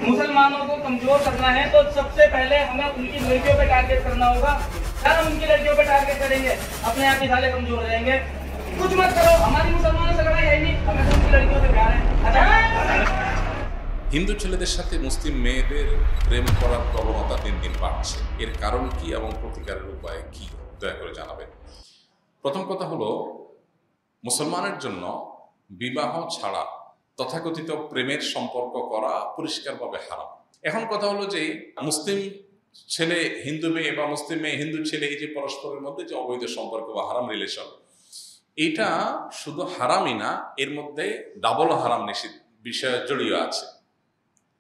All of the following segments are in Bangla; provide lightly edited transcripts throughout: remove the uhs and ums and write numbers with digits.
मुसलमानों को कमजोर करना है तो सबसे पहले हमें उनकी लड़कियों पे टारगेट करना होगा। अगर हम उनकी लड़कियों पे टारगेट करेंगे अपने आप ही साले कमजोर हो जाएंगे। कुछ मत करो, हमारी मुसलमानों से लड़ाई है नहीं, हमें तो उनकी लड़कियों से प्यार है। হিন্দু ছেলেদের সাথে মুসলিম মেয়েদের প্রেম করার প্রবণতা দিন দিন বাড়ছে। এর কারণ কি এবং প্রতিকারের উপায় কি, দয়া করে জানাবেন। প্রথম কথা হলো, মুসলমানের জন্য বিবাহ ছাড়া তথাকথিত প্রেমের সম্পর্ক করা পরিষ্কারভাবে হারাম। এখন কথা হলো যে মুসলিম ছেলে হিন্দু মেয়ে বা মুসলিম মেয়ে হিন্দু ছেলে, এই যে পরস্পরের মধ্যে যে অবৈধ সম্পর্ক বা হারাম রিলেশন, এটা শুধু হারামই না, এর মধ্যে ডাবল হারাম নিষিদ্ধ বিষয় জড়িয়ে আছে।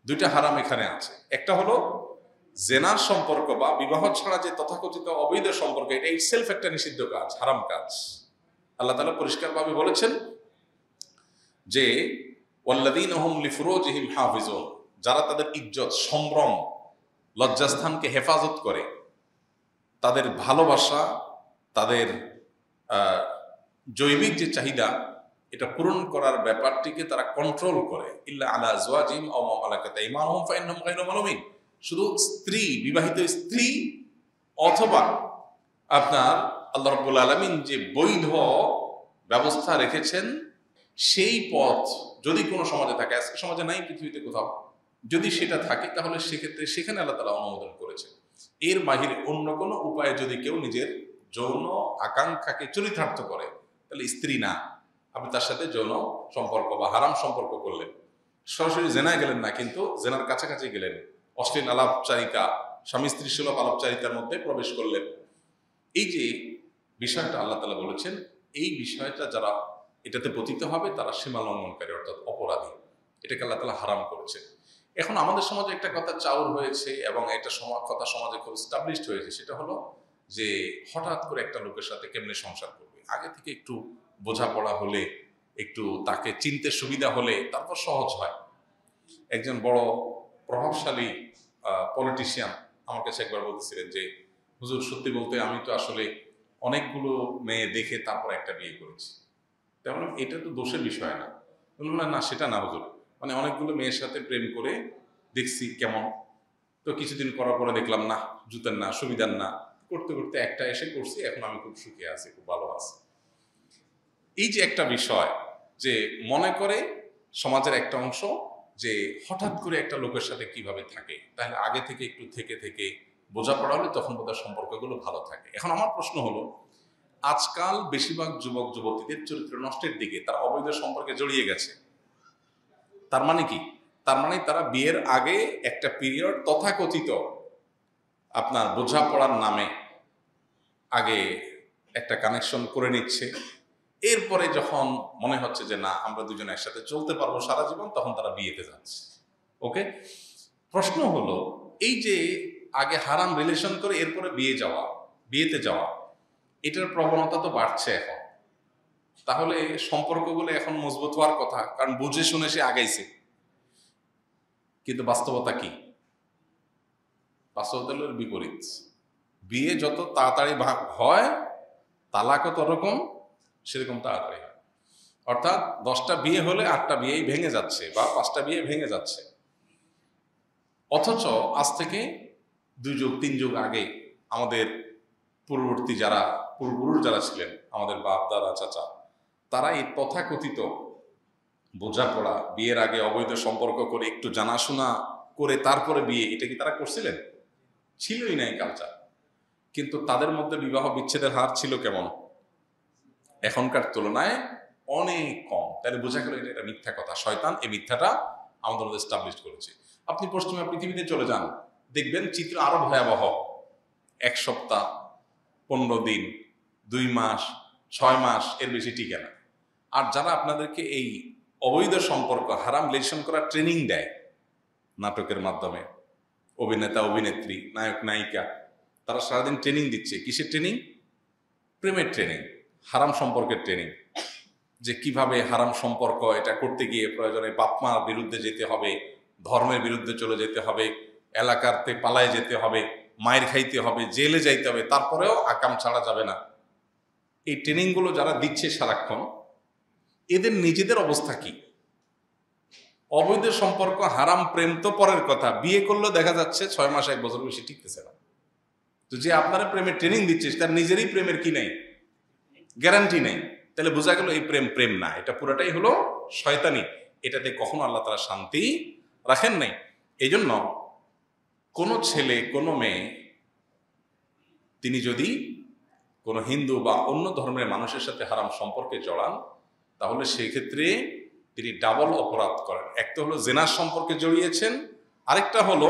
দুইটা হারাম এখানে আছে। একটা হলো জেনার সম্পর্ক বা বিবাহ ছাড়া যে তথাকথিত অবৈধ সম্পর্ক, এটা ইটসেলফ একটা নিষিদ্ধ কাজ, হারাম কাজ। আল্লাহ তাআলা পরিষ্কারভাবে বলেছেন যে ওয়াল্লাযীনা হুম লিফুরুজিহিম হাফিজুন, যারা তাদের ইজ্জত, সম্ভ্রম, লজ্জাস্থানকে হেফাজত করে, তাদের ভালোবাসা, তাদের জৈবিক যে চাহিদা, এটা পূরণ করার ব্যাপারটিকে তারা কন্ট্রোল করে। ইল্লা আলা আজওয়াজিহিম আও মা মালাকাত আইমানুহুম ফাইন্নাহুম গায়রু মালুমিন, শুধু স্ত্রী, বিবাহিত স্ত্রী অথবা আপনার আল্লাহ রাব্বুল আলামিন যে বৈধ ব্যবস্থা রেখেছেন সেই পথ যদি কোনো সমাজে থাকে, আজকে সমাজে নাই পৃথিবীতে কোথাও, যদি সেটা থাকে তাহলে সেক্ষেত্রে সেখানে আল্লাহ তাআলা অনুমোদন করেছেন। এর বাহিরে অন্য কোনো উপায়ে যদি কেউ নিজের যৌন আকাঙ্ক্ষাকে চরিতার্থ করে, তাহলে স্ত্রী না, আপনি তার সাথে যৌন সম্পর্ক বা হারাম সম্পর্ক করলেন, সরাসরি জেনায় গেলেন না, কিন্তু জেনার কাছাকাছি গেলেন, অশ্লীল আলাপচারিতা, স্বামী স্ত্রী সুলভ আলাপচারিতার মধ্যে প্রবেশ করলেন। এই যে বিষয়টা আল্লাহ তাআলা বলেছেন, এই বিষয়টা যারা এটাতে পতিত হবে তারা সীমা লঙ্ঘনকারী, অর্থাৎ অপরাধী। এটাকে আল্লাহ তাআলা হারাম করেছে। এখন আমাদের সমাজে একটা কথা চাউর হয়েছে এবং একটা কথা সমাজে খুব স্টাবলিশড হয়েছে, সেটা হলো যে হঠাৎ করে একটা লোকের সাথে কেমনে সংসার করবে, আগে থেকে একটু বোঝাপড়া হলে, একটু তাকে চিনতে সুবিধা হলে তারপর সহজ হয়। একজন বড় প্রভাবশালী পলিটিশিয়ান আমার কাছে একবার বলতেছিলেন যে, হুজুর সত্যি বলতে আমি তো আসলে অনেকগুলো মেয়ে দেখে তারপর একটা বিয়ে করেছি। তেমন এটা তো দোষের বিষয় না। বললাম না, সেটা না হুজুর, মানে অনেকগুলো মেয়ের সাথে প্রেম করে দেখছি কেমন, তো কিছুদিন করার পরে দেখলাম না, জুতের না, সুবিধার না, করতে করতে একটা এসে করছি, এখন আমি খুব সুখী আছি, খুব ভালো আছি। এই যে একটা বিষয় যে মনে করে সমাজের একটা অংশ যে হঠাৎ করে একটা লোকের সাথে কিভাবে থাকে, তাহলে আগে থেকে একটু থেকে থেকে বোঝাপড়া হলে তখন বোধহয় সম্পর্কগুলো ভালো থাকে। এখন আমার প্রশ্ন হলো, আজকাল বেশিরভাগ যুবক যুবতীদের চরিত্র নষ্টের দিকে, তারা অবৈধ সম্পর্কে জড়িয়ে গেছে। তার মানে কি? তার মানে তারা বিয়ের আগে একটা পিরিয়ড তথাকথিত আপনার বোঝাপড়ার নামে আগে একটা কানেকশন করে নিচ্ছে, এরপরে যখন মনে হচ্ছে যে না, আমরা দুজনে একসাথে চলতে পারবো সারা জীবন, তখন তারা বিয়েতে যাচ্ছে। ওকে, প্রশ্ন হলো, এই যে আগে হারাম রিলেশন করে এরপরে বিয়েতে যাওয়া, এটার প্রবণতা তো বাড়ছে এখন। তাহলে সম্পর্কগুলো এখন মজবুত হওয়ার কথা, কারণ বুঝে শুনে সে আগাইছে। কিন্তু বাস্তবতা কি? বাস্তবতা হলো বিপরীত। বিয়ে যত তাড়াতাড়ি হয়, তালাকও তরকম সেরকম তাড়াতাড়ি হয়। অর্থাৎ 10টা বিয়ে হলে 8টা বিয়েই ভেঙে যাচ্ছে বা 5টা বিয়ে ভেঙে যাচ্ছে। অথচ আজ থেকে 2 যুগ 3 যুগ আগে আমাদের পূর্ববর্তী যারা পূর্বপুরুষ যারা ছিলেন, আমাদের বাপ দাদা চাচা, তারা এই তথাকথিত বোঝাপড়া, বিয়ের আগে অবৈধ সম্পর্ক করে একটু জানাশোনা করে তারপরে বিয়ে, এটা কি তারা করছিলেন? ছিলই না এই কালচার। কিন্তু তাদের মধ্যে বিবাহ বিচ্ছেদের হার ছিল কেমন? এখনকার তুলনায় অনেক কম। তাহলে বোঝা গেল এটা মিথ্যা কথা। শয়তান এই মিথ্যাটা আমাদের মধ্যে এস্টাবলিশ করেছে। আপনি পশ্চিমা পৃথিবীতে চলে যান, দেখবেন চিত্র আরো ভয়াবহ। 1 সপ্তাহ, 15 দিন, 2 মাস, 6 মাস, এর বেশি টিকে না। আর যারা আপনাদেরকে এই অবৈধ সম্পর্ক, হারাম রিলেশন করার ট্রেনিং দেয় নাটকের মাধ্যমে, অভিনেতা অভিনেত্রী, নায়ক নায়িকা, তারা সারাদিন ট্রেনিং দিচ্ছে। কিসের ট্রেনিং? প্রেমের ট্রেনিং, হারাম সম্পর্কের ট্রেনিং। যে কিভাবে হারাম সম্পর্ক, এটা করতে গিয়ে প্রয়োজনে বাপ মার বিরুদ্ধে যেতে হবে, ধর্মের বিরুদ্ধে চলে যেতে হবে, এলাকাতে পালায় যেতে হবে, মায়ের খাইতে হবে, জেলে যাইতে হবে, তারপরেও আকাম ছাড়া যাবে না। এই ট্রেনিংগুলো যারা দিচ্ছে সারাক্ষণ, এদের নিজেদের অবস্থা কি? অবৈধ সম্পর্ক হারাম, প্রেম তো পরের কথা, বিয়ে করলেও দেখা যাচ্ছে 6 মাস 1 বছর বেশি টিকতেছে না। তো যে আপনারা প্রেমের ট্রেনিং দিচ্ছে তার নিজেরই প্রেমের কি নেই, গ্যারান্টি নেই, তাহলে বোঝা গেল এই প্রেম প্রেম না, এটা পুরোটাই হলো শয়তানি। এটাতে কখনো আল্লাহ তাআলা শান্তি রাখেন নাই। এই জন্য কোনো ছেলে কোনো মেয়ে তিনি যদি কোনো হিন্দু বা অন্য ধর্মের মানুষের সাথে হারাম সম্পর্কে জড়ান, তাহলে সেই ক্ষেত্রে তিনি ডাবল অপরাধ করেন। একটা হলো জেনার সম্পর্কে জড়িয়েছেন, আরেকটা হলো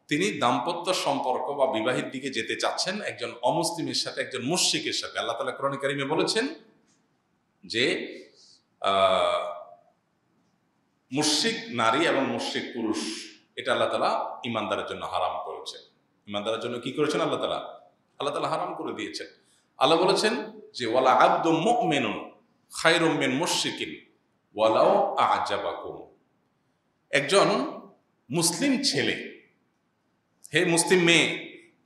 তিনি দাম্পত্য সম্পর্ক বা বিবাহের দিকে যেতে চাচ্ছেন একজন অমুসলিমের সাথে, একজন মুশরিকের সাথে। আল্লাহ তাআলা কোরআনে কারিমে বলেছেন যে মুশরিক নারী এবং মুশরিক পুরুষ এটা আল্লাহ তাআলা ঈমানদারের জন্য হারাম করেছেন। ঈমানদারের জন্য কি করেছেন আল্লাহ তাআলা? আল্লাহ তাআলা হারাম করে দিয়েছেন। আল্লাহ বলেছেন যে ওয়ালা আবদু মুমিনুন খায়রুম মিন মুশরিকিন ওয়ালাউ আ'জাবাকুম। একজন মুসলিম ছেলে, হে মুসলিম মেয়ে,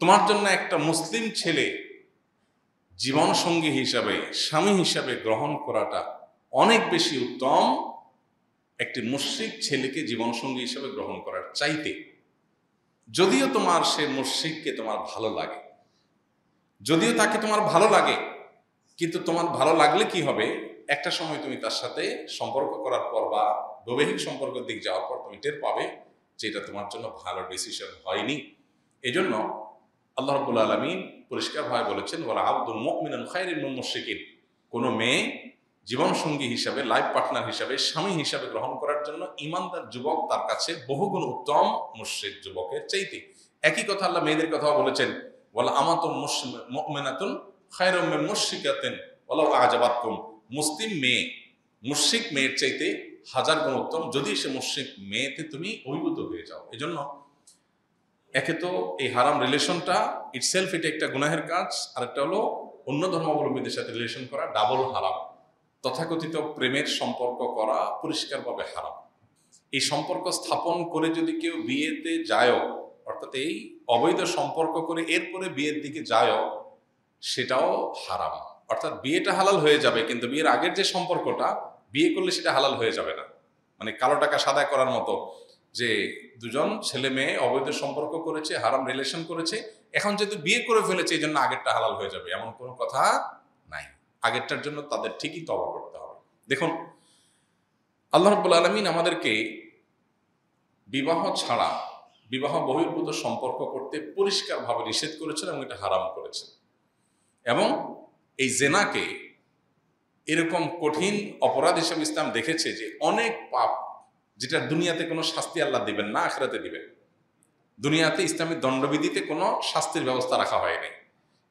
তোমার জন্য একটা মুসলিম ছেলে জীবন সঙ্গী হিসাবে, স্বামী হিসাবে গ্রহণ করাটা অনেক বেশি উত্তম একটি মুশরিক ছেলেকে জীবন সঙ্গী হিসাবে গ্রহণ করার চাইতে। যদিও তোমার সে মুশরিককে তোমার ভালো লাগে, যদিও তাকে তোমার ভালো লাগে, কিন্তু তোমার ভালো লাগলে কি হবে, একটা সময় তুমি তার সাথে সম্পর্ক করার পর বা বৈবাহিক সম্পর্কের দিক যাওয়ার পর তুমি টের পাবে যে এটা তোমার জন্য ভালো ডিসিশন হয়নি। এই জন্য আল্লাহ রাব্বুল আলামিন পরিষ্কারভাবে বলেছেন ওয়ালা আবদুল মুমিনুন খায়রুম মিন মুশরিকিন। কোনো মেয়ে জীবনসঙ্গী হিসাবে, লাইফ পার্টনার হিসাবে, স্বামী হিসাবে গ্রহণ করার জন্য ইমানদার যুবক তার কাছে বহুগুণ উত্তম মুশরিক যুবকের চাইতে। একই কথা আল্লাহ মেয়েদের কথাও বলেছেন ওয়ালা আমাতুন মুমিনাতুন খায়রুম মিন মুশরিকাতিন ওয়ালাউ আ'জাবাতকুম। মুসলিম মেয়ে মুশরিক মেয়ের চাইতে 1000 গুণ উত্তম যদি সে মুশরিক মেয়েতে তুমি অভিভূত হয়ে যাও। এই জন্য একে তো এই হারাম রিলেশনটা ইটসেলফ এটা একটা গুনাহের কাজ, আর একটা হলো অন্য ধর্মাবলম্বীদের সাথে রিলেশন করা ডাবল হারাম। তথাকথিত প্রেমের সম্পর্ক করা পরিষ্কারভাবে হারাম। এই সম্পর্ক স্থাপন করে যদি কেউ বিয়েতে যায়, অর্থাৎ এই অবৈধ সম্পর্ক করে এরপরে বিয়ের দিকে যায়, সেটাও হারাম। অর্থাৎ বিয়েটা হালাল হয়ে যাবে, কিন্তু বিয়ের আগের যে সম্পর্কটা, বিয়ে করলে সেটা হালাল হয়ে যাবে না। মানে কালো টাকা সাদা করার মতো, যে দুজন ছেলে মেয়ে অবৈধ সম্পর্ক করেছে, হারাম রিলেশন করেছে, এখন যেহেতু বিয়ে করে ফেলেছে এই জন্য আগেরটা হালাল হয়ে যাবে, এমন কোনো কথা নাই। আগেরটার জন্য তাদের ঠিকই তওবা করতে হবে। দেখুন আল্লাহ রাব্বুল আলামিন আমাদেরকে বিবাহ ছাড়া বিবাহ বহির্ভূত সম্পর্ক করতে পরিষ্কারভাবে নিষেধ করেছেন এবং এটা হারাম করেছেন। এবং এই জেনাকে এরকম কঠিন অপরাধ হিসেবে ইসলাম দেখেছে যে অনেক পাপ যেটা দুনিয়াতে কোনো শাস্তি আল্লাহ দিবেন না, আখিরাতে দিবেন। দুনিয়াতে ইসলামী দণ্ডবিধিতে কোনো শাস্তির ব্যবস্থা রাখা হয় নাই।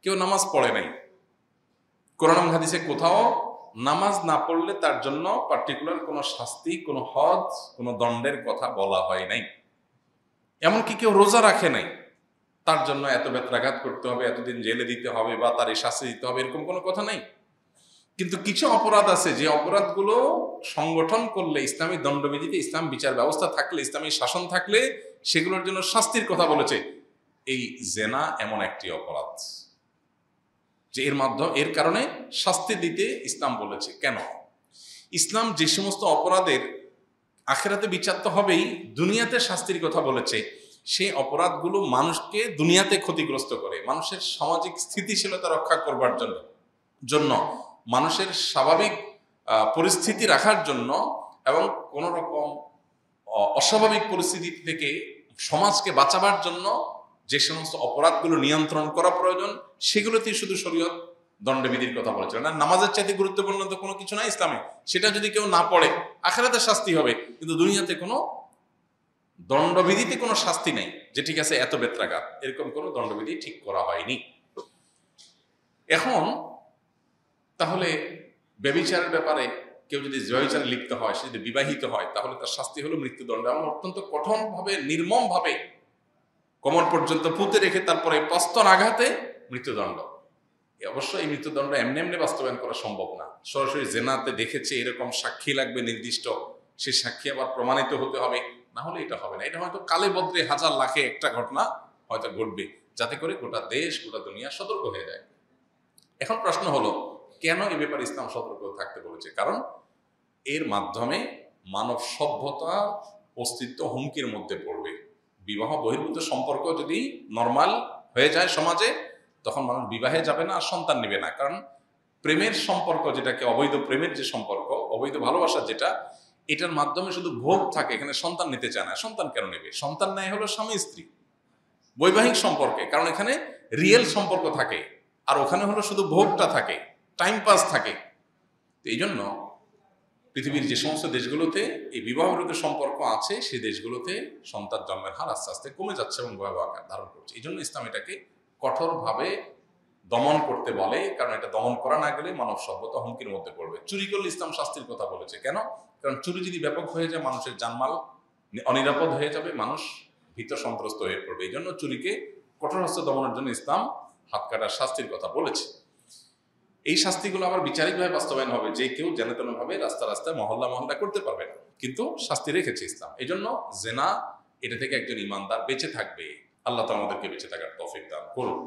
কেউ নামাজ পড়ে নাই, কোরআন হাদিসে কোথাও নামাজ না পড়লে তার জন্য পার্টিকুলার কোনো শাস্তি, কোনো হজ, কোনো দণ্ডের কথা বলা হয় নাই। এমনকি কেউ রোজা রাখে নাই, তার জন্য এত বেত্রাঘাত করতে হবে, এতদিন জেলে দিতে হবে বা তার এই শাস্তি দিতে হবে, এরকম কোনো কথা নাই। কিন্তু কিছু অপরাধ আছে যে অপরাধগুলো সংগঠন করলে ইসলামী দণ্ডবিধিতে, ইসলাম বিচার ব্যবস্থা থাকলে, ইসলামী শাসন থাকলে সেগুলোর জন্য শাস্তির কথা বলেছে। এই জেনা এমন একটি অপরাধ যে এর কারণে শাস্তি দিতে ইসলাম বলেছে। কেন? ইসলাম যে সমস্ত অপরাধের আখিরাতে বিচার তো হবেই, দুনিয়াতে শাস্তির কথা বলেছে, সেই অপরাধগুলো মানুষকে দুনিয়াতে ক্ষতিগ্রস্ত করে, মানুষের সামাজিক স্থিতিশীলতা রক্ষা করবার জন্য মানুষের স্বাভাবিক পরিস্থিতি রাখার জন্য এবং কোন রকম অস্বাভাবিক পরিস্থিতি থেকে সমাজকে বাঁচাবার জন্য যে সমস্ত অপরাধগুলো নিয়ন্ত্রণ করা প্রয়োজন সেগুলোতেই শুধু শরীয়ত দণ্ডবিধির কথা বলেছিল না। নামাজের চাইতে গুরুত্বপূর্ণ তো কোনো কিছু না ইসলামে। সেটা যদি কেউ না পড়ে আখিরাতে শাস্তি হবে, কিন্তু দুনিয়াতে কোনো দণ্ডবিধিতে কোনো শাস্তি নেই যে ঠিক আছে এত বেত্রাঘাত, এরকম কোনো দণ্ডবিধি ঠিক করা হয়নি। এখন তাহলে ব্যভিচারের ব্যাপারে কেউ যদি ব্যভিচারে লিপ্ত হয়, সে যদি বিবাহিত হয়, তাহলে তার শাস্তি হলো মৃত্যুদণ্ড। এমন অত্যন্ত কঠোরভাবে, নির্মমভাবে কোমর পর্যন্ত পুঁতে রেখে তারপরে প্রস্তর আঘাতে মৃত্যুদণ্ড। অবশ্যই এই মৃত্যুদণ্ড এমনি এমনি বাস্তবায়ন করা সম্ভব না। সরাসরি জেনাতে দেখেছে এরকম সাক্ষী লাগবে নির্দিষ্ট, সেই সাক্ষী আবার প্রমাণিত হতে হবে, না হলে এটা হবে না। এটা হয়তো কালে বদ্রে হাজার লাখে একটা ঘটনা হয়তো ঘটবে, যাতে করে গোটা দেশ, গোটা দুনিয়া সতর্ক হয়ে যায়। এখন প্রশ্ন হলো কেন এ ব্যাপারে ইসলাম সতর্ক থাকতে বলেছে? কারণ এর মাধ্যমে মানব সভ্যতার অস্তিত্ব হুমকির মধ্যে পড়বে। বিবাহ বহির্ভূত সম্পর্ক যদি নর্মাল হয়ে যায় সমাজে, তখন মানুষ বিবাহে যাবে না আর সন্তান নেবে না। কারণ প্রেমের সম্পর্ক, যেটাকে অবৈধ প্রেমের যে সম্পর্ক, অবৈধ ভালোবাসা যেটা, এটার মাধ্যমে শুধু ভোগ থাকে, এখানে সন্তান নিতে চায় না। সন্তান কেন নেবে? সন্তান নেয় হলো স্বামী স্ত্রী বৈবাহিক সম্পর্কে, কারণ এখানে রিয়েল সম্পর্ক থাকে, আর ওখানে হলো শুধু ভোগটা থাকে, টাইম পাস থাকে। তো এই জন্য পৃথিবীর যে সমস্ত দেশগুলোতে এই বিবাহ বিরোধী সম্পর্ক আছে, সেই দেশগুলোতে সন্তান জন্মের হার আস্তে আস্তে কমে যাচ্ছে এবং ভয়াবহ আকার ধারণ করছে। এই জন্য ইসলাম এটাকে কঠোরভাবে দমন করতে বলে, কারণ এটা দমন করা না গেলে মানব সভ্যতা হুমকির মধ্যে পড়বে। চুরি করলে ইসলাম শাস্তির কথা বলেছে। কেন? কারণ চুরি যদি ব্যাপক হয়ে যায়, মানুষের জানমাল অনিরাপদ হয়ে যাবে, মানুষ ভীত সন্ত্রস্ত হয়ে পড়বে। এই জন্য চুরিকে কঠোর হস্তে দমনের জন্য ইসলাম হাত কাটার শাস্তির কথা বলেছে। এই শাস্তিগুলো আবার বিচারিকভাবে বাস্তবায়ন হবে, যে কেউ যেন তেনভাবে রাস্তা রাস্তায় মহল্লা মহল্লা করতে পারবে না, কিন্তু শাস্তি রেখেছে ইসলাম। এই জন্য জেনা, এটা থেকে একজন ইমানদার বেঁচে থাকবে। আল্লাহ তাআলা আমাদেরকে বেঁচে থাকার তৌফিক দান করুন।